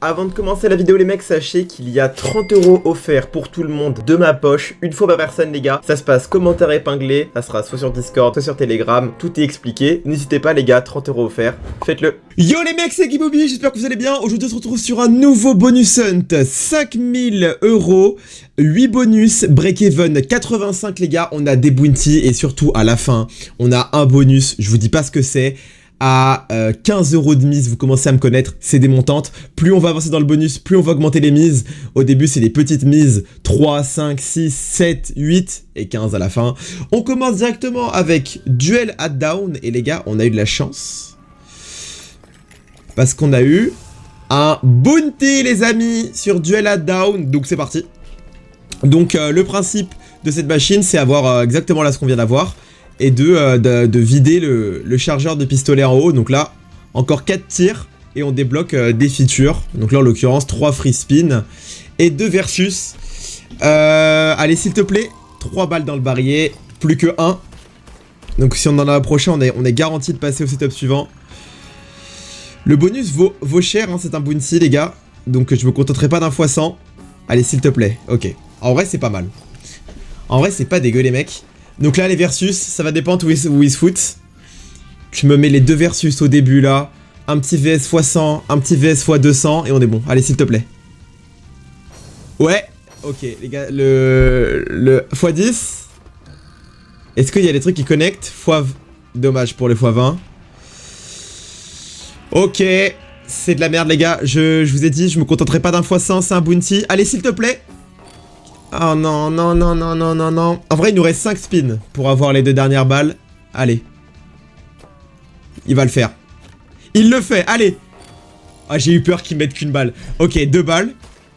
Avant de commencer la vidéo les mecs, sachez qu'il y a 30 € offerts pour tout le monde de ma poche, une fois par personne les gars. Ça se passe commentaire épinglé, ça sera soit sur Discord, soit sur Telegram, tout est expliqué. N'hésitez pas les gars, 30 € offerts, faites-le. Yo les mecs, c'est Guybobby, j'espère que vous allez bien. Aujourd'hui on se retrouve sur un nouveau bonus hunt, 5000 €, 8 bonus, break-even 85 les gars. On a des bounties et surtout à la fin, on a un bonus, je vous dis pas ce que c'est. À 15 € de mise, vous commencez à me connaître, c'est démontante. Plus on va avancer dans le bonus, plus on va augmenter les mises. Au début, c'est des petites mises, 3, 5, 6, 7, 8 et 15 à la fin. On commence directement avec Duel at Down. Et les gars, on a eu de la chance. Parce qu'on a eu un bounty, les amis, sur Duel at Down. Donc c'est parti. Donc le principe de cette machine, c'est avoir exactement là ce qu'on vient d'avoir. Et de vider le chargeur de pistolet en haut. Donc là, encore 4 tirs et on débloque des features. Donc là, en l'occurrence, 3 free spin et 2 versus. Allez, s'il te plaît, 3 balles dans le barillet, plus que 1. Donc si on en a approché, on est garanti de passer au setup suivant. Le bonus vaut cher, hein, c'est un bounty, les gars. Donc je me contenterai pas d'un x100. Allez, s'il te plaît, ok. En vrai, c'est pas mal. En vrai, c'est pas dégueu, les mecs. Donc là les versus, ça va dépendre où ils se foutent. Je me mets les deux versus au début là. Un petit VS x100, un petit VS x200 et on est bon. Allez s'il te plaît. Ouais, ok les gars, le x10. Est-ce qu'il y a des trucs qui connectent? Dommage pour le x20. Ok, c'est de la merde les gars. Je vous ai dit, je me contenterai pas d'un x100, c'est un bounty. Allez s'il te plaît. Oh non, non, non, non, non, non, non. En vrai, il nous reste 5 spins pour avoir les 2 dernières balles. Allez. Il va le faire. Il le fait, allez. Ah, j'ai eu peur qu'il mette qu'une balle. Ok, 2 balles.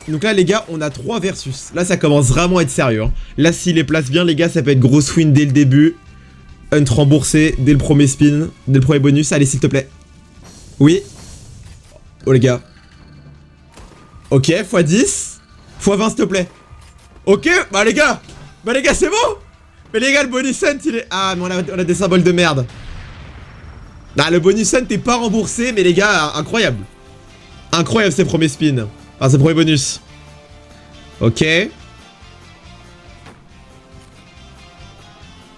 Donc là, les gars, on a 3 versus. Là, ça commence vraiment à être sérieux. Hein. Là, s'il les place bien, les gars, ça peut être grosse win dès le début. Hunt remboursé dès le premier spin, dès le premier bonus. Allez, s'il te plaît. Oui. Oh, les gars. Ok, x10. x20, s'il te plaît. Ok, bah les gars, c'est bon. Mais les gars, le bonus hunt il est... Ah mais on a des symboles de merde. Nah, le bonus hunt n'est pas remboursé. Mais les gars, incroyable. Incroyable ces premiers spins. Enfin ces premiers bonus. Ok.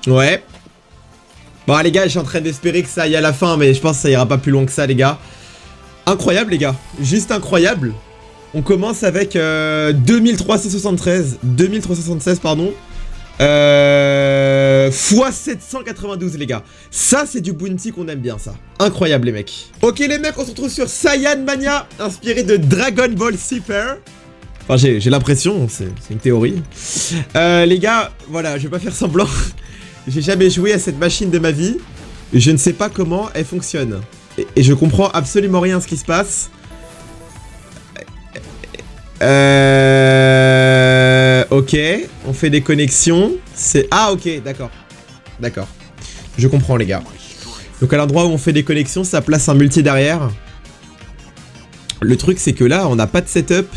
Ouais. Bon les gars, je suis en train d'espérer que ça aille à la fin. Mais je pense que ça ira pas plus loin que ça les gars. Incroyable les gars, juste incroyable. On commence avec 2376 pardon. Fois 792 les gars. Ça c'est du bounty qu'on aime bien ça. Incroyable les mecs. Ok les mecs, on se retrouve sur Saiyan Mania, inspiré de Dragon Ball Super. Enfin j'ai l'impression, c'est une théorie. Les gars, voilà, je vais pas faire semblant. J'ai jamais joué à cette machine de ma vie. Je ne sais pas comment elle fonctionne. Et je comprends absolument rien à ce qui se passe. Ok, on fait des connexions. C'est... Ah ok, d'accord. D'accord. Je comprends les gars. Donc à l'endroit où on fait des connexions, ça place un multi derrière. Le truc c'est que là, on n'a pas de setup.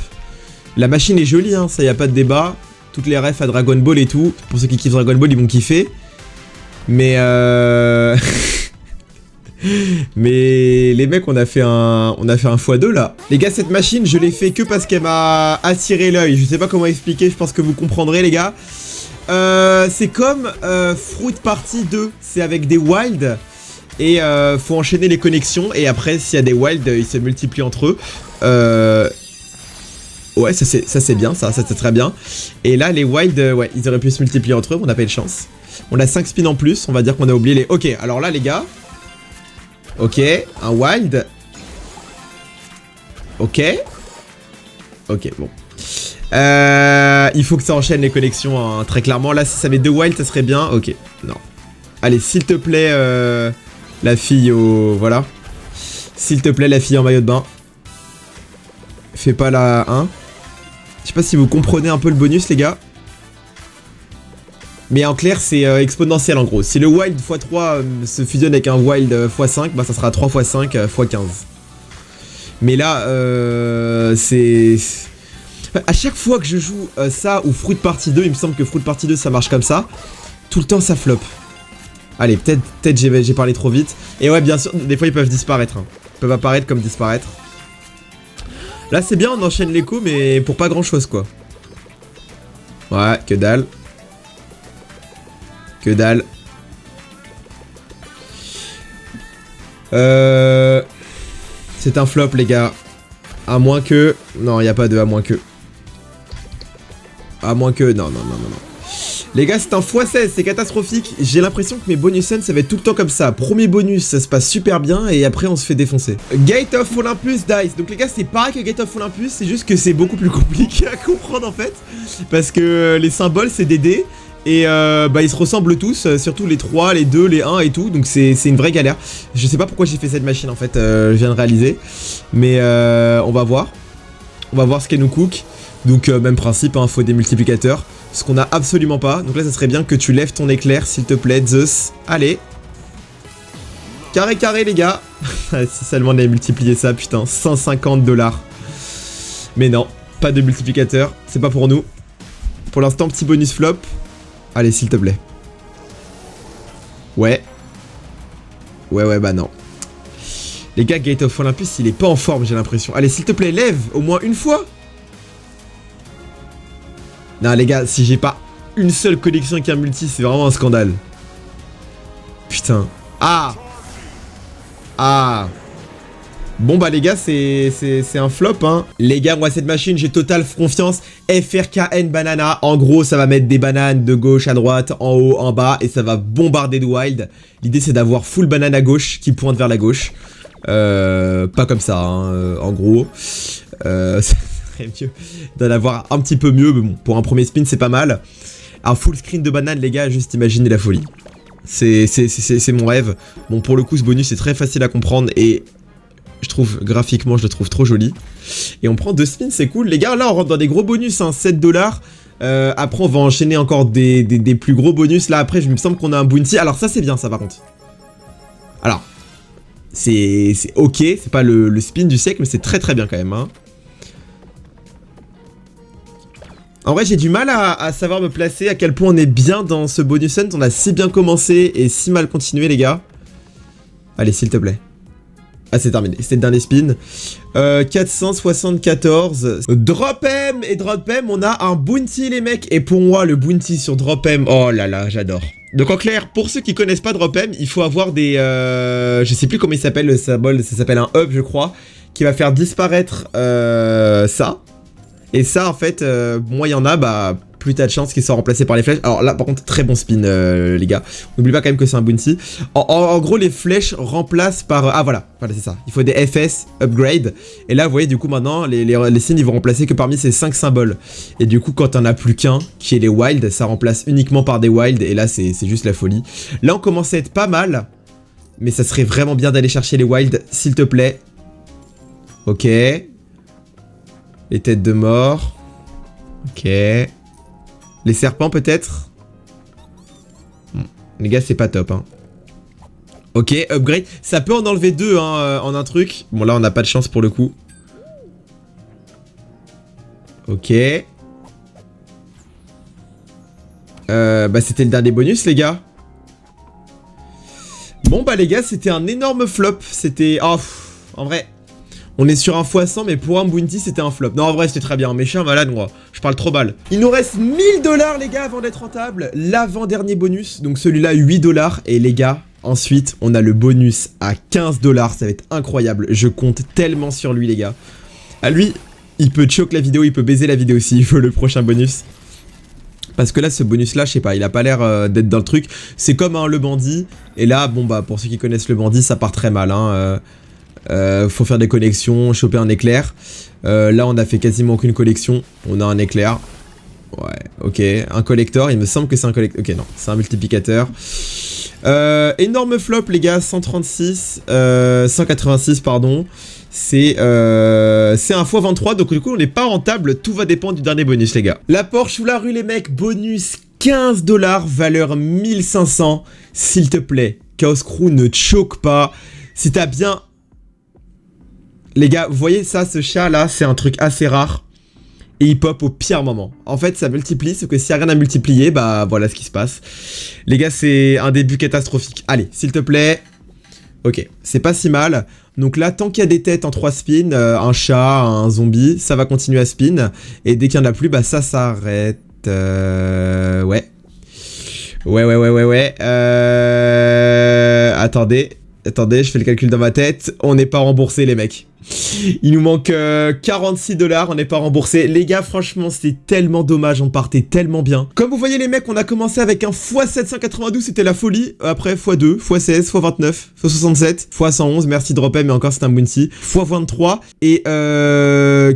La machine est jolie, hein, ça y a pas de débat. Toutes les refs à Dragon Ball et tout. Pour ceux qui kiffent Dragon Ball, ils vont kiffer. Mais Mais les mecs, on a fait un x2 là. Les gars, cette machine, je l'ai fait que parce qu'elle m'a attiré l'œil. Je sais pas comment expliquer, je pense que vous comprendrez les gars. C'est comme Fruit Party 2. C'est avec des wilds. Et faut enchaîner les connexions. Et après, s'il y a des wilds, ils se multiplient entre eux. Ouais, ça c'est bien, ça c'est très bien. Et là, les wilds, ouais, ils auraient pu se multiplier entre eux, mais on n'a pas eu de chance. On a 5 spins en plus, on va dire qu'on a oublié les... Ok, alors là les gars... Ok, un wild. Ok. Ok, bon. Il faut que ça enchaîne les connexions, hein, très clairement. Là, si ça met 2 wilds, ça serait bien. Ok, non. Allez, s'il te plaît, la fille au... Voilà. S'il te plaît, la fille en maillot de bain. Fais pas la 1. Je sais pas si vous comprenez un peu le bonus, les gars. Mais en clair, c'est exponentiel en gros. Si le wild x3 se fusionne avec un wild x5, bah ça sera 3 x 5 x 15. Mais là, c'est... À chaque fois que je joue ça ou Fruit Party 2, il me semble que Fruit Party 2 ça marche comme ça. Tout le temps ça flop. Allez, peut-être j'ai parlé trop vite. Et ouais, bien sûr, des fois ils peuvent disparaître. Hein. Ils peuvent apparaître comme disparaître. Là c'est bien, on enchaîne l'écho mais pour pas grand chose quoi. Ouais, que dalle. Que dalle. C'est un flop les gars. À moins que... Non, il n'y a pas de à moins que. À moins que... Non. Les gars, c'est un x16, c'est catastrophique. J'ai l'impression que mes bonus scènes, ça va être tout le temps comme ça. Premier bonus, ça se passe super bien et après, on se fait défoncer. Gate of Olympus Dice. Donc les gars, c'est pareil que Gate of Olympus, c'est juste que c'est beaucoup plus compliqué à comprendre en fait. Parce que les symboles, c'est des dés. Et ils se ressemblent tous, surtout les 3, les 2, les 1 et tout. Donc c'est une vraie galère. Je sais pas pourquoi j'ai fait cette machine en fait, je viens de réaliser. Mais on va voir. On va voir ce qu'elle nous cook. Donc même principe, hein, faut des multiplicateurs. Ce qu'on a absolument pas. Donc là, ça serait bien que tu lèves ton éclair, s'il te plaît, Zeus. Allez. Carré, les gars. Si seulement on avait multiplié ça, putain. 150 $. Mais non, pas de multiplicateur. C'est pas pour nous. Pour l'instant, petit bonus flop. Allez, s'il te plaît. Ouais, bah non. Les gars, Gate of Olympus, il est pas en forme, j'ai l'impression. Allez, s'il te plaît, lève au moins une fois. Non les gars, si j'ai pas une seule connexion avec un multi, c'est vraiment un scandale. Putain. Ah. Bon bah les gars, c'est un flop hein. Les gars, moi cette machine, j'ai totale confiance. FRKN banana. En gros, ça va mettre des bananes de gauche à droite, en haut, en bas, et ça va bombarder de wild. L'idée c'est d'avoir full banane à gauche qui pointe vers la gauche. Pas comme ça hein, en gros. Mieux d'en avoir un petit peu mieux, mais bon, pour un premier spin c'est pas mal. Un full screen de banane les gars, juste imaginez la folie. C'est mon rêve. Bon pour le coup ce bonus est très facile à comprendre et je trouve graphiquement je le trouve trop joli. Et on prend 2 spins, c'est cool les gars. Là on rentre dans des gros bonus hein, 7 $. Après on va enchaîner encore des plus gros bonus. Là après je me semble qu'on a un bounty. Alors ça c'est bien ça par contre. Alors c'est ok, c'est pas le spin du siècle mais c'est très bien quand même hein. En vrai, j'ai du mal à savoir me placer, à quel point on est bien dans ce bonus hunt. On a si bien commencé et si mal continué, les gars. Allez, s'il te plaît. Ah, c'est terminé. C'était le dernier spin. 474. Drop M et Drop M, on a un bounty, les mecs. Et pour moi, le bounty sur Drop M, oh là là, j'adore. Donc en clair, pour ceux qui connaissent pas Drop M, il faut avoir des... je sais plus comment il s'appelle le symbole, ça s'appelle un hub, je crois, qui va faire disparaître ça. Et ça, en fait, moins il y en a, bah, plus t'as de chances qu'ils soient remplacés par les flèches. Alors là, par contre, très bon spin, les gars. N'oublie pas quand même que c'est un bounty. En gros, les flèches remplacent par... Ah, voilà, c'est ça. Il faut des FS, upgrade. Et là, vous voyez, du coup, maintenant, les signes, ils vont remplacer que parmi ces 5 symboles. Et du coup, quand t'en as plus qu'un, qui est les wild, ça remplace uniquement par des wild. Et là, c'est juste la folie. Là, on commence à être pas mal. Mais ça serait vraiment bien d'aller chercher les wild, s'il te plaît. Ok. Les têtes de mort. Ok. Les serpents peut-être. Les gars, c'est pas top hein. Ok, upgrade. Ça peut en enlever 2 hein, en un truc. Bon là on n'a pas de chance pour le coup. Ok. Bah c'était le dernier bonus les gars. Bon bah les gars, c'était un énorme flop. C'était... Oh, en vrai... On est sur un x100 mais pour un bounty c'était un flop. Non en vrai c'était très bien, mais je suis un malade moi. Je parle trop balle. Il nous reste 1000 $ les gars avant d'être rentable. L'avant-dernier bonus, donc celui-là 8 $. Et les gars, ensuite on a le bonus à 15 $. Ça va être incroyable. Je compte tellement sur lui les gars. À lui, il peut choke la vidéo, il peut baiser la vidéo s'il veut le prochain bonus. Parce que là ce bonus là je sais pas, il a pas l'air d'être dans le truc. C'est comme le bandit. Et là bon bah pour ceux qui connaissent le bandit ça part très mal hein. Faut faire des connexions, choper un éclair. Là on a fait quasiment aucune collection. On a un éclair. Ouais, ok. Un collector, il me semble que c'est un collector. Ok, non, c'est un multiplicateur. Énorme flop les gars, 136, 186 pardon. C'est un x23, donc du coup on n'est pas rentable, tout va dépendre du dernier bonus les gars. La Porsche ou la rue les mecs, bonus 15 $, valeur 1500, s'il te plaît. Chaos Crew ne choque pas. Si t'as bien... Les gars, vous voyez ça, ce chat là, c'est un truc assez rare. Et il pop au pire moment. En fait, ça multiplie, sauf que s'il n'y a rien à multiplier, bah voilà ce qui se passe. Les gars, c'est un début catastrophique. Allez, s'il te plaît. Ok, c'est pas si mal. Donc là, tant qu'il y a des têtes en 3 spins, un chat, un zombie, ça va continuer à spin. Et dès qu'il n'y en a plus, bah ça s'arrête. Ouais. Ouais. Attendez, je fais le calcul dans ma tête. On n'est pas remboursé, les mecs. Il nous manque 46 $, on n'est pas remboursé. Les gars, franchement, c'est tellement dommage, on partait tellement bien. Comme vous voyez, les mecs, on a commencé avec un x792, c'était la folie. Après, x2, x16, x29, x67, x111, merci Dropem, mais encore c'est un bounty. x23 et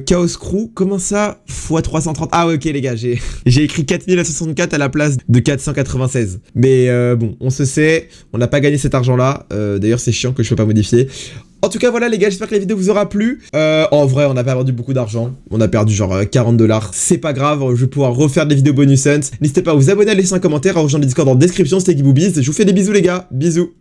Chaos Crew, comment ça x330. Ah ouais, ok les gars, j'ai écrit 4064 à la place de 496. Mais bon, on se sait, on n'a pas gagné cet argent-là. D'ailleurs, c'est chiant que je peux pas modifier. En tout cas, voilà les gars, j'espère que la vidéo vous aura plu. En vrai, on n'a pas perdu beaucoup d'argent. On a perdu genre 40 $. C'est pas grave, je vais pouvoir refaire des vidéos bonus Hunt. N'hésitez pas à vous abonner, à laisser un commentaire, à rejoindre le Discord dans la description. C'était Guy Boobies. Je vous fais des bisous les gars. Bisous.